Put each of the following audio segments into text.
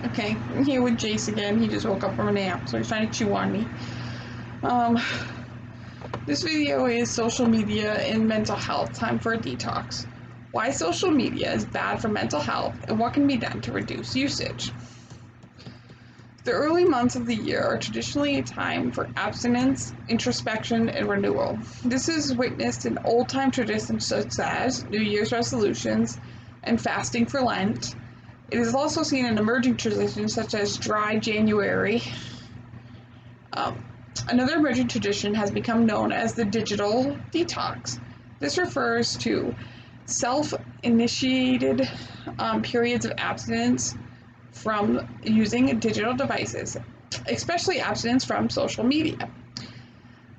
Okay, I'm here with Jace again. He just woke up from a nap, so he's trying to chew on me. Um, this video is social media and mental health. Time for a detox. Why social media is bad for mental health and what can be done to reduce usage. The early months of the year are traditionally a time for abstinence, introspection, and renewal. This is witnessed in old-time traditions such as New Year's resolutions and fasting for Lent. It is also seen in emerging traditions such as Dry January. Um, Another emerging tradition has become known as the digital detox. This refers to self-initiated periods of abstinence from using digital devices, especially abstinence from social media.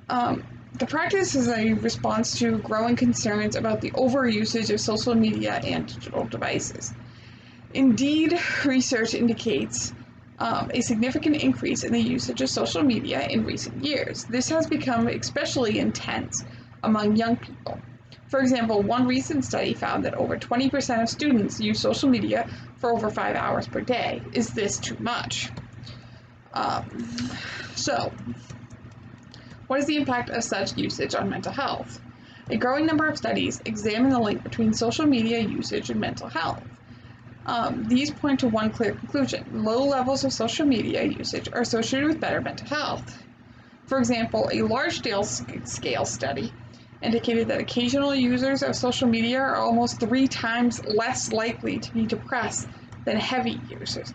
The practice is a response to growing concerns about the overusage of social media and digital devices. Indeed, research indicates a significant increase in the usage of social media in recent years. This has become especially intense among young people. For example, one recent study found that over 20% of students use social media for over 5 hours per day. Is this too much? So, what is the impact of such usage on mental health? A growing number of studies examine the link between social media usage and mental health. These point to one clear conclusion. Low levels of social media usage are associated with better mental health. For example, a large-scale study indicated that occasional users of social media are almost 3 times less likely to be depressed than heavy users.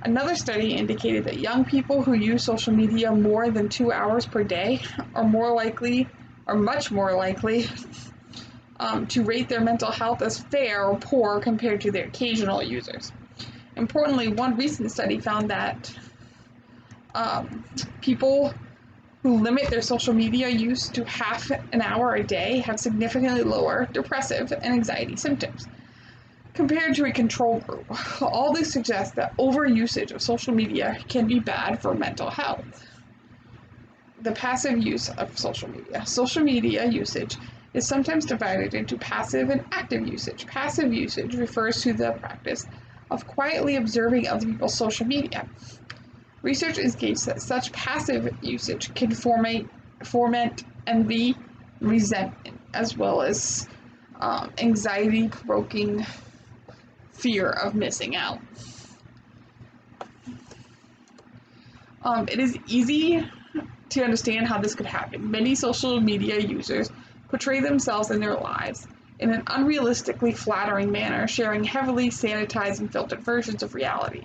Another study indicated that young people who use social media more than 2 hours per day are much more likely to rate their mental health as fair or poor compared to their occasional users. Importantly, one recent study found that people who limit their social media use to half an hour a day have significantly lower depressive and anxiety symptoms compared to a control group. All this suggests that overusage of social media can be bad for mental health. The passive use of social media. Social media usage is sometimes divided into passive and active usage. Passive usage refers to the practice of quietly observing other people's social media. Research indicates that such passive usage can foment envy, resentment, as well as anxiety-provoking fear of missing out. It is easy to understand how this could happen. Many social media users portray themselves and their lives in an unrealistically flattering manner, sharing heavily sanitized and filtered versions of reality.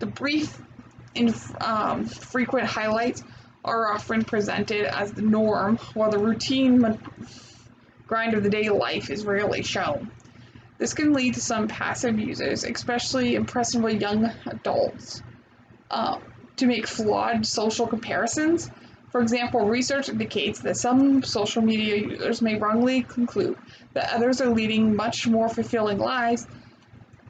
The brief and frequent highlights are often presented as the norm, while the routine grind of the daily life is rarely shown. This can lead to some passive users, especially impressionable young adults, to make flawed social comparisons. For example, research indicates that some social media users may wrongly conclude that others are leading much more fulfilling lives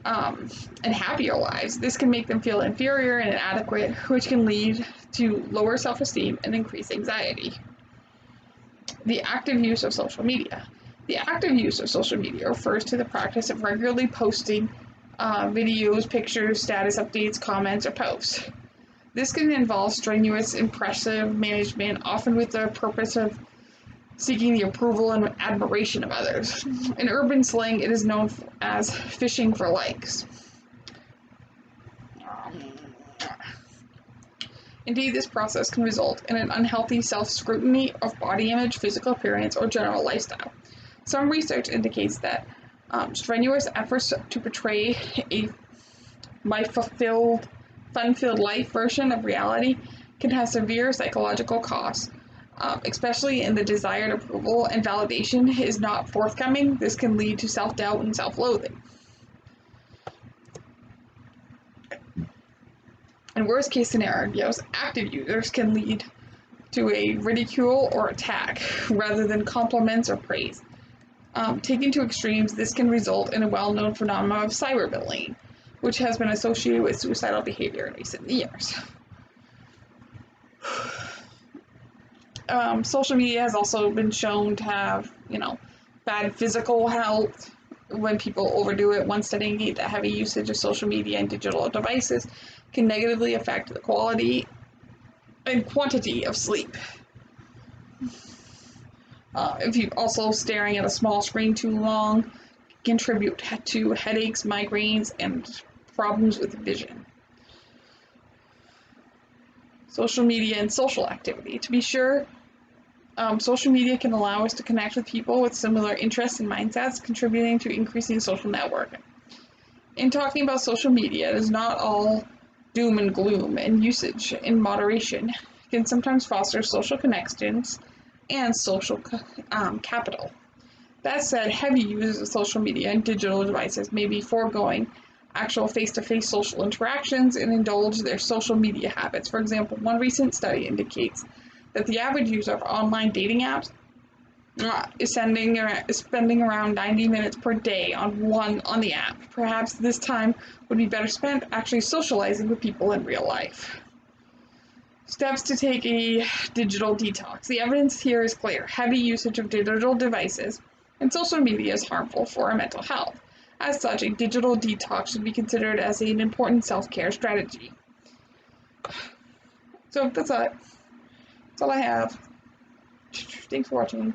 and happier lives. This can make them feel inferior and inadequate, which can lead to lower self-esteem and increased anxiety. The active use of social media. The active use of social media refers to the practice of regularly posting videos, pictures, status updates, comments, or posts. This can involve strenuous, impressive management, often with the purpose of seeking the approval and admiration of others. In urban slang, it is known as fishing for likes. Indeed, this process can result in an unhealthy self-scrutiny of body image, physical appearance, or general lifestyle. Some research indicates that strenuous efforts to portray a fun-filled life version of reality can have severe psychological costs. Especially in the desired approval and validation is not forthcoming. This can lead to self-doubt and self-loathing. In worst case scenarios, active users can lead to a ridicule or attack rather than compliments or praise. Taken to extremes, this can result in a well-known phenomenon of cyberbullying, which has been associated with suicidal behavior in recent years. Social media has also been shown to have, bad physical health when people overdo it. One study indicated that heavy usage of social media and digital devices can negatively affect the quality and quantity of sleep. If you're also staring at a small screen too long, contribute to headaches, migraines, and problems with vision. Social media and social activity. To be sure, social media can allow us to connect with people with similar interests and mindsets, contributing to increasing social networking. In talking about social media, it is not all doom and gloom, and usage in moderation can sometimes foster social connections and social capital. That said, heavy users of social media and digital devices may be foregoing actual face-to-face social interactions and indulge their social media habits. For example, one recent study indicates that the average user of online dating apps is spending around 90 minutes per day on the app. Perhaps this time would be better spent actually socializing with people in real life. Steps to take a digital detox. The evidence here is clear. Heavy usage of digital devices and social media is harmful for our mental health. As such, a digital detox should be considered as an important self-care strategy. So that's it. That's all I have. Thanks for watching.